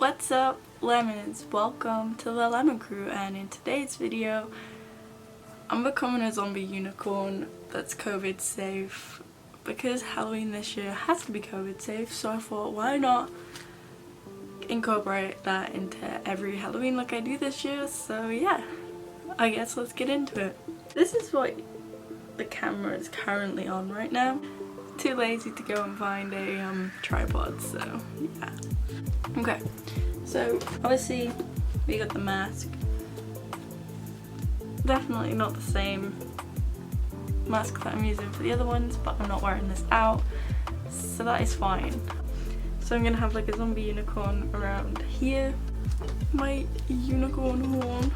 What's up, lemons? Welcome to the Lemon Crew, and in today's video I'm becoming a zombie unicorn that's COVID safe because Halloween this year has to be COVID safe, so I thought why not incorporate that into every Halloween look I do this year. So yeah, I guess let's get into it. This is what the camera is currently on right now. Too lazy to go and find a tripod, so yeah. Okay, so obviously we got the mask. Definitely not the same mask that I'm using for the other ones, but I'm not wearing this out, so that is fine. So I'm gonna have like a zombie unicorn around here, my unicorn horn,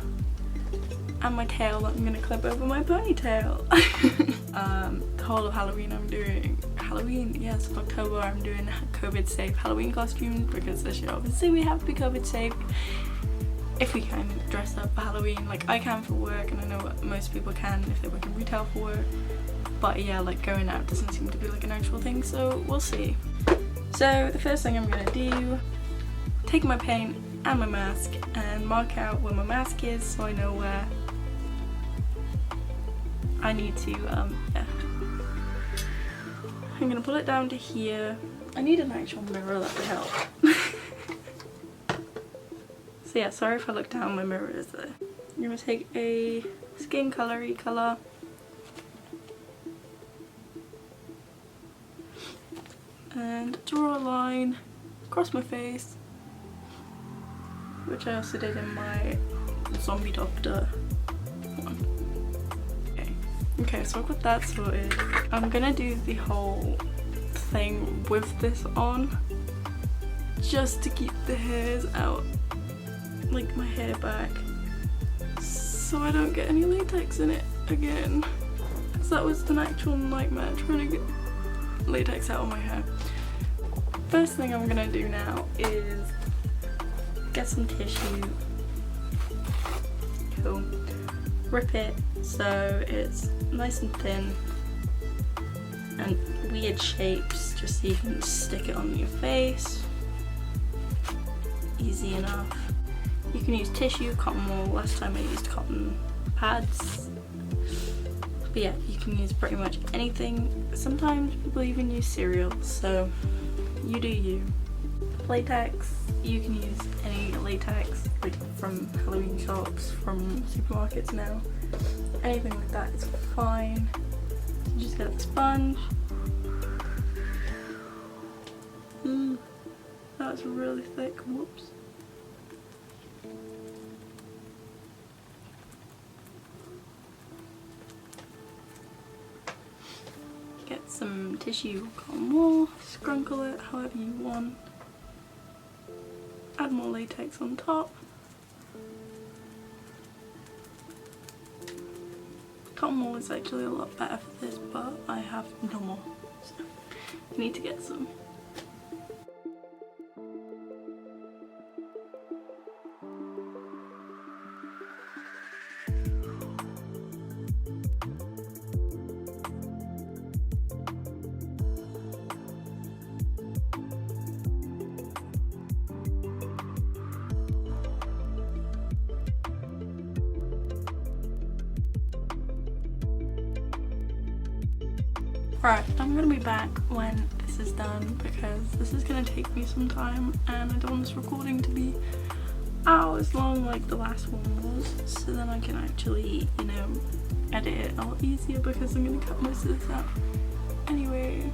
and my tail that I'm gonna clip over my ponytail. The whole of Halloween I'm doing October I'm doing COVID safe Halloween costumes because this year obviously we have to be COVID safe if we can dress up for Halloween. Like I can for work, and I know most people can if they work in retail for work, but yeah, like going out doesn't seem to be like an actual thing, so we'll see. So the first thing I'm gonna do, take my paint and my mask and mark out where my mask is so I know where I need to, yeah. I'm gonna pull it down to here. I need an actual mirror, that would help. So yeah, sorry if I look down, my mirror is there. I'm gonna take a skin colory color and draw a line across my face, which I also did in my zombie doctor one. Okay, so I've got that sorted. I'm gonna do the whole thing with this on just to keep the hairs out, like my hair back, so I don't get any latex in it again, because that was an actual nightmare trying to get latex out of my hair. First thing I'm gonna do now is get some tissue. Cool. Rip it so it's nice and thin and weird shapes, just so you can stick it on your face. Easy enough. You can use tissue, cotton wool. Last time I used cotton pads. But yeah, you can use pretty much anything. Sometimes people even use cereal, so you do you. Latex, you can use any latex, like from Halloween shops, from supermarkets now. Anything like that is fine. You just get a sponge. That's really thick, whoops. Get some tissue, cotton wool, scrunkle it however you want. Add more latex on top. Cotton wool is actually a lot better for this, but I have no more, so I need to get some. Right, I'm gonna be back when this is done because this is gonna take me some time and I don't want this recording to be hours long like the last one was, so then I can actually, you know, edit it a lot easier because I'm gonna cut most of this out anyway.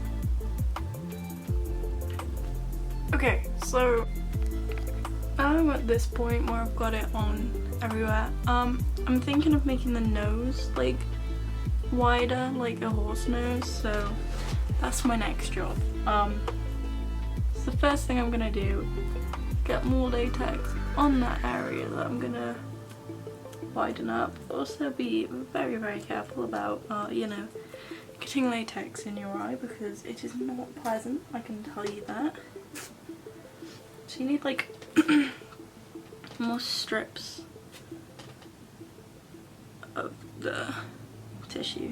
Okay, so I'm at this point where I've got it on everywhere. I'm thinking of making the nose like wider, like a horse nose, so that's my next job. So the first thing I'm gonna do, get more latex on that area that I'm gonna widen up. Also be very, very careful about you know, getting latex in your eye because it is not pleasant, I can tell you that. So you need like more strips of the tissue.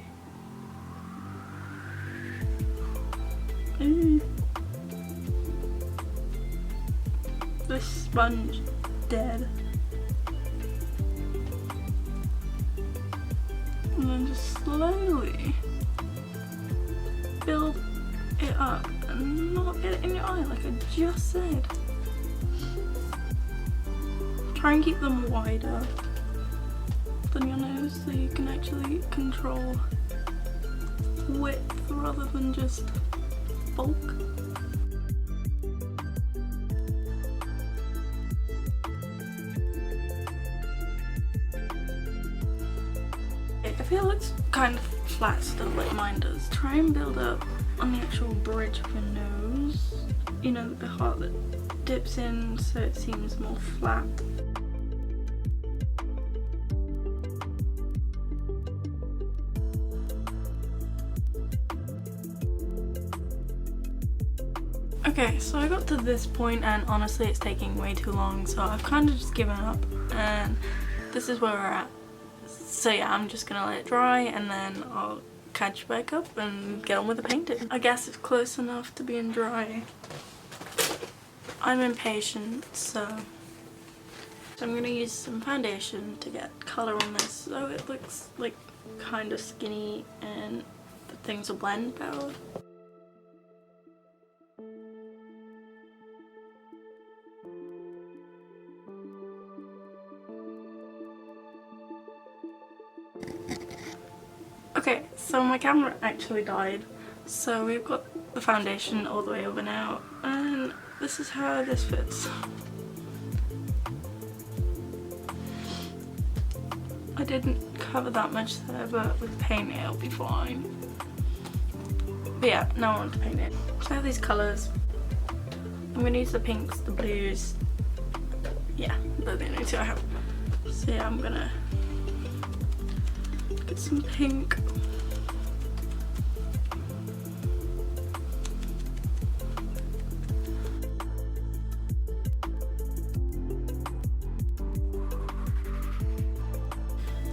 This sponge dead. And then just slowly build it up and not get it in your eye like I just said. Try and keep them wider than your nose so you can actually control width rather than just bulk. If it looks kind of flat still like mine does, try and build up on the actual bridge of your nose. You know, the part that dips in so it seems more flat. Okay, so I got to this point and honestly it's taking way too long, so I've kind of just given up and this is where we're at. So yeah, I'm just gonna let it dry and then I'll catch back up and get on with the painting. I guess it's close enough to being dry. I'm impatient, so I'm gonna use some foundation to get colour on this so it looks like kind of skinny and the things will blend better. Okay, so my camera actually died, so we've got the foundation all the way over now, and this is how this fits. I didn't cover that much there, but with paint it'll be fine. But yeah, now I want to paint it. So I have these colours. I'm going to use the pinks, the blues. Yeah, they're the only two I have. So yeah, I'm going to get some pink.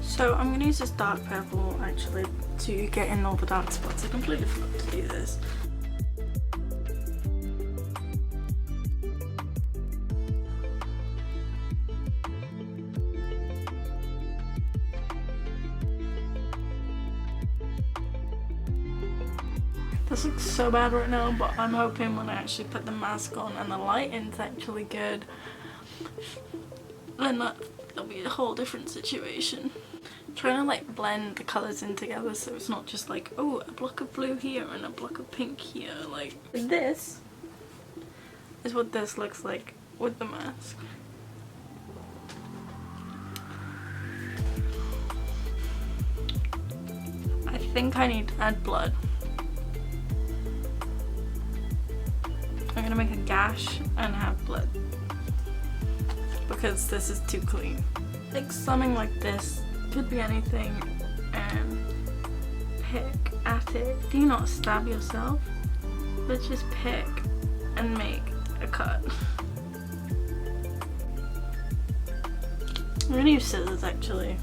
So I'm going to use this dark purple actually to get in all the dark spots. I completely forgot to do this. This looks so bad right now, but I'm hoping when I actually put the mask on and the lighting's actually good, then that'll be a whole different situation. Trying to like blend the colours in together so it's not just like, oh, a block of blue here and a block of pink here. Like, this is what this looks like with the mask. I think I need to add blood. I'm gonna make a gash and have blood because this is too clean. Like something like this, could be anything, and pick at it. Do not stab yourself, but just pick and make a cut. I'm gonna use scissors actually.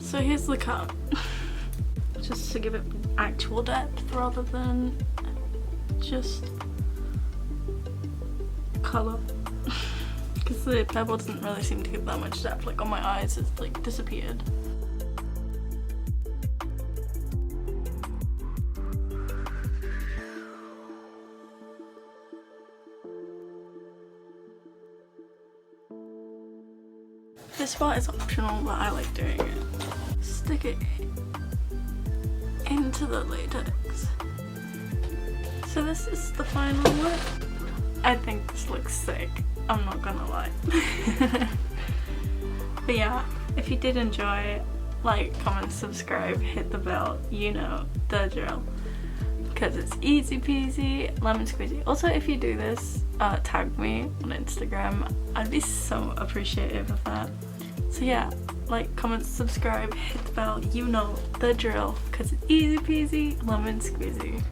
So here's the cut, just to give it actual depth rather than just colour, because the purple doesn't really seem to give that much depth. Like on my eyes it's like disappeared. This part is optional, but I like doing it. Stick it into the latex. So this is the final look. I think this looks sick, I'm not gonna lie. But yeah, if you did enjoy, like, comment, subscribe, hit the bell, you know the drill. Because it's easy peasy, lemon squeezy. Also, if you do this, tag me on Instagram. I'd be so appreciative of that. So yeah, like, comment, subscribe, hit the bell, you know the drill. Because it's easy peasy, lemon squeezy.